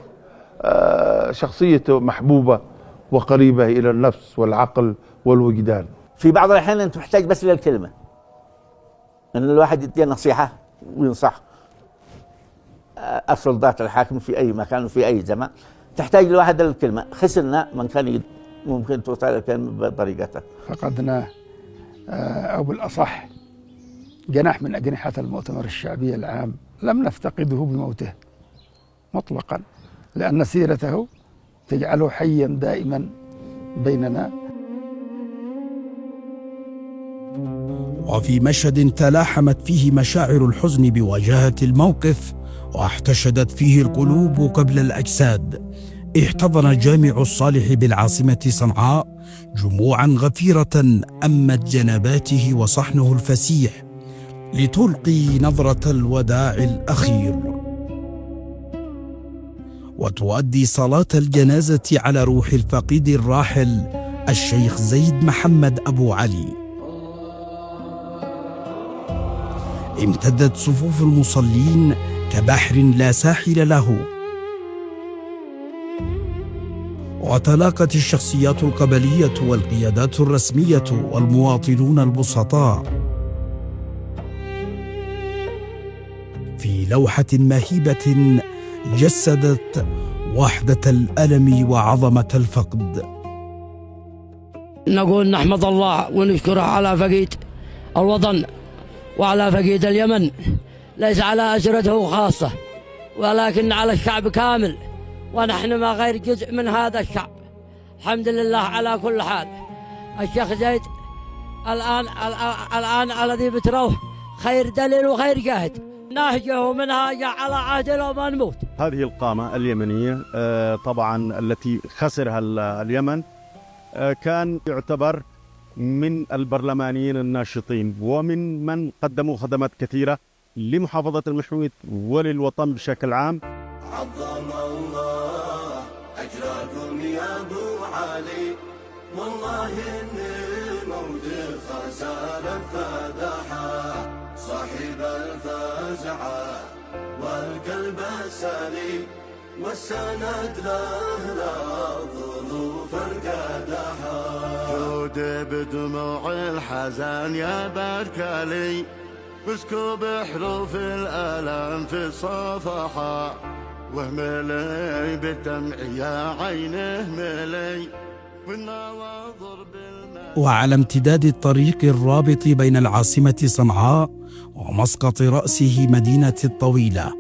شخصيته محبوبة وقريبة إلى النفس والعقل والوجدان. في بعض الأحيان أنت محتاج بس للكلمة، أن الواحد يدي نصيحة وينصح السلطات الحاكم في أي مكان وفي أي زمان، تحتاج لواحد للكلمة. خسرنا من كان ممكن توصل الكلمة بطريقته. فقدنا أو بالأصح جناح من أجنحة المؤتمر الشعبي العام، لم نفتقده بموته مطلقا، لأن سيرته تجعله حيا دائما بيننا. وفي مشهد تلاحمت فيه مشاعر الحزن بواجهة الموقف واحتشدت فيه القلوب قبل الأجساد، احتضن جامع الصالح بالعاصمة صنعاء جموعا غفيرة أمت جنباته وصحنه الفسيح لتلقي نظرة الوداع الأخير وتؤدي صلاة الجنازة على روح الفقيد الراحل الشيخ زيد محمد أبو علي. امتدت صفوف المصلين كبحر لا ساحل له، وتلاقت الشخصيات القبلية والقيادات الرسمية والمواطنون البسطاء في لوحة مهيبة جسدت وحدة الألم وعظمة الفقد. نقول نحمد الله ونشكره على فقيد الوطن وعلى فقيد اليمن، ليس على أسرته خاصة ولكن على الشعب كامل، ونحن ما غير جزء من هذا الشعب. الحمد لله على كل حال. الشيخ زيد الآن الذي بتروه خير دليل وخير جاهد، نهجه منهاج على عهد لو ما نموت. هذه القامة اليمنية طبعا التي خسرها اليمن كان يعتبر من البرلمانيين الناشطين ومن قدموا خدمات كثيرة لمحافظة المحمود وللوطن بشكل عام. عظم الله أجركم يا أبو علي، والله إن الموت خسارة فدحا صاحب الفزعة والقلب السليم، والسند له لا ظروف القدحا. جود بدموع الحزن يا بركلي، اسكب حروف الآلام في الصفحة، وهملي بالدمع يا عينه ملي، والنواظر بالماء. وعلى امتداد الطريق الرابط بين العاصمة صنعاء ومسقط رأسه مدينة الطويلة،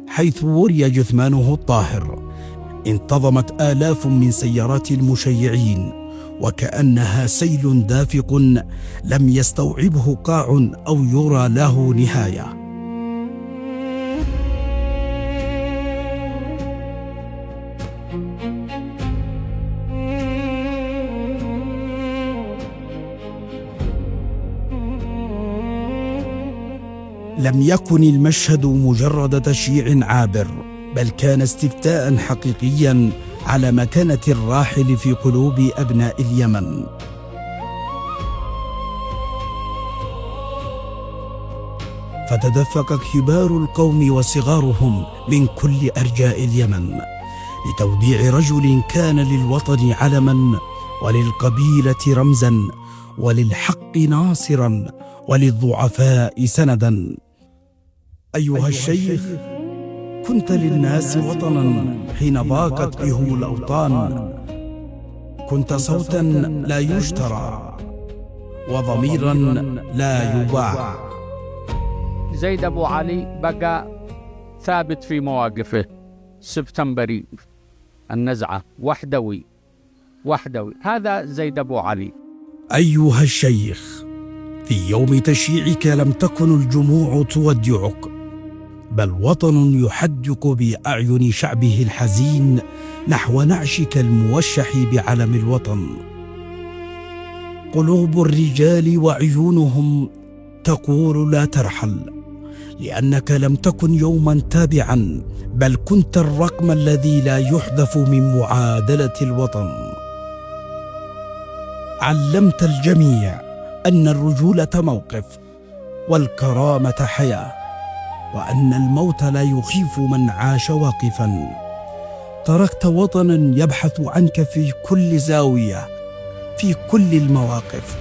حيث وري جثمانه الطاهر، انتظمت آلاف من سيارات المشيعين، وكأنها سيل دافق لم يستوعبه قاع أو يرى له نهاية. لم يكن المشهد مجرد تشييع عابر، بل كان استفتاء حقيقيا على مكانة الراحل في قلوب أبناء اليمن. فتدفق كبار القوم وصغارهم من كل أرجاء اليمن لتوديع رجل كان للوطن علما، وللقبيلة رمزا، وللحق ناصرا، وللضعفاء سندا. أيها الشيخ، كنت للناس وطنا حين ضاقت بهم الأوطان، كنت صوتا لا يشترى وضميرا لا يباع. زيد أبو علي بقى ثابت في مواقفه، سبتمبري، النزعة، وحدوي، هذا زيد أبو علي. أيها الشيخ، في يوم تشييعك لم تكن الجموع تودعك، بل وطن يحدق بأعين شعبه الحزين نحو نعشك الموشح بعلم الوطن. قلوب الرجال وعيونهم تقول لا ترحل، لأنك لم تكن يوما تابعا، بل كنت الرقم الذي لا يحذف من معادلة الوطن. علمت الجميع أن الرجولة موقف، والكرامة حياة، وأن الموت لا يخيف من عاش واقفا. تركت وطنا يبحث عنك في كل زاوية، في كل المواقف.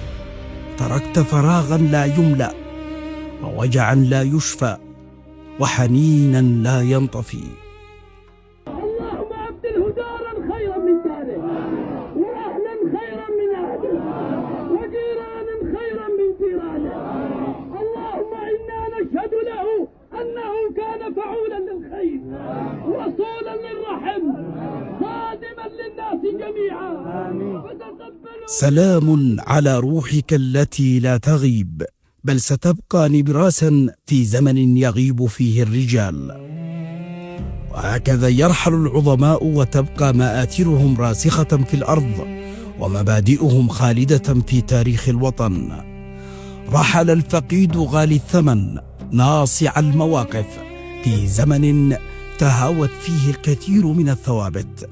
تركت فراغا لا يملأ، ووجعا لا يشفى، وحنينا لا ينطفي. اللهم أبدله دارا خيرا من داره، وأهلا خيرا من أهله، وجيرانا خيرا من جيرانه. اللهم إنا نشهد له أنه كان فعولا للخير، رسولا للرحم، خادما للناس جميعا. سلام على روحك التي لا تغيب، بل ستبقى نبراسا في زمن يغيب فيه الرجال. وهكذا يرحل العظماء وتبقى مآثرهم راسخة في الأرض، ومبادئهم خالدة في تاريخ الوطن. رحل الفقيد غالي الثمن، ناصع المواقف، في زمن تهاوت فيه الكثير من الثوابت.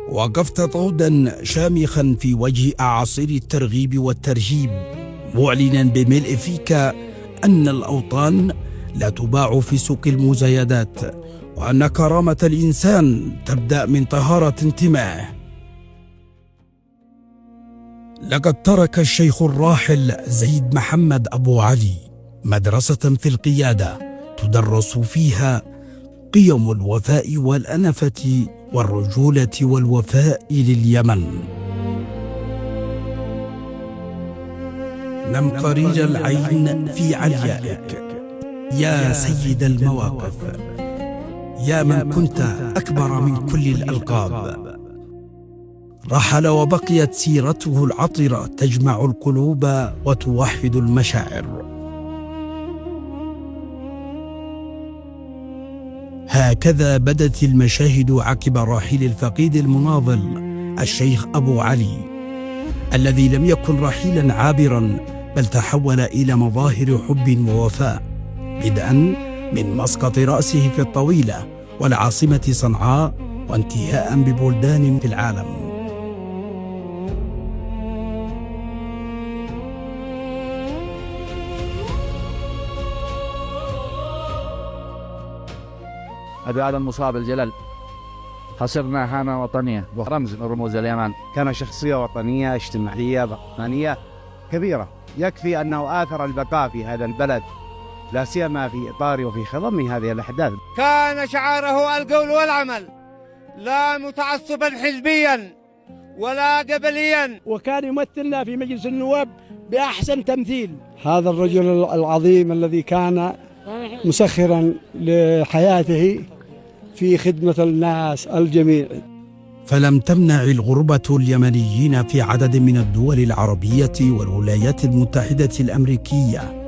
وقفت طودا شامخا في وجه أعاصير الترغيب والترهيب، معلنا بملء فيك أن الأوطان لا تباع في سوق المزايدات، وأن كرامة الإنسان تبدأ من طهارة انتمائه. لقد ترك الشيخ الراحل زيد محمد أبو علي مدرسة في القيادة تدرس فيها قيم الوفاء والأنفة والرجولة والوفاء لليمن. نم قرير العين في عليائك يا سيد المواقف، يا من كنت أكبر من كل الألقاب. رحل وبقيت سيرته العطرة تجمع القلوب وتوحد المشاعر. هكذا بدت المشاهد عقب راحل الفقيد المناضل الشيخ أبو علي، الذي لم يكن رحيلا عابرا، بل تحول إلى مظاهر حب ووفاء. بدءا من مسقط رأسه في الطويلة والعاصمة صنعاء وانتهاء ببلدان في العالم. أبي آدم مصاب الجلال، خسرنا هامة وطنية ورمز من رموز اليمن. كان شخصية وطنية اجتماعية رحمانية كبيرة، يكفي أنه آثر البقاء في هذا البلد لا سيما في إطار وفي خضم هذه الأحداث. كان شعاره القول والعمل، لا متعصبا حزبيا ولا قبليا، وكان يمثلنا في مجلس النواب بأحسن تمثيل. هذا الرجل العظيم الذي كان مسخرا لحياته في خدمة الناس الجميع. فلم تمنع الغربة اليمنيين في عدد من الدول العربية والولايات المتحدة الأمريكية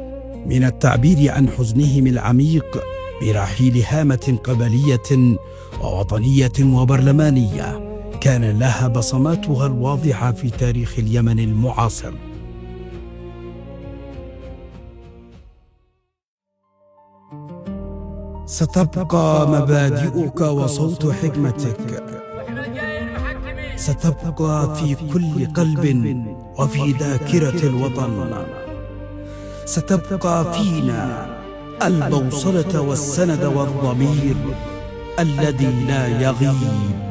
من التعبير عن حزنهم العميق برحيل هامة قبلية ووطنية وبرلمانية كان لها بصماتها الواضحة في تاريخ اليمن المعاصر. ستبقى مبادئك وصوت حكمتك، ستبقى في كل قلب وفي ذاكرة الوطن، ستبقى فينا البوصلة والسند والضمير الذي لا يغيب.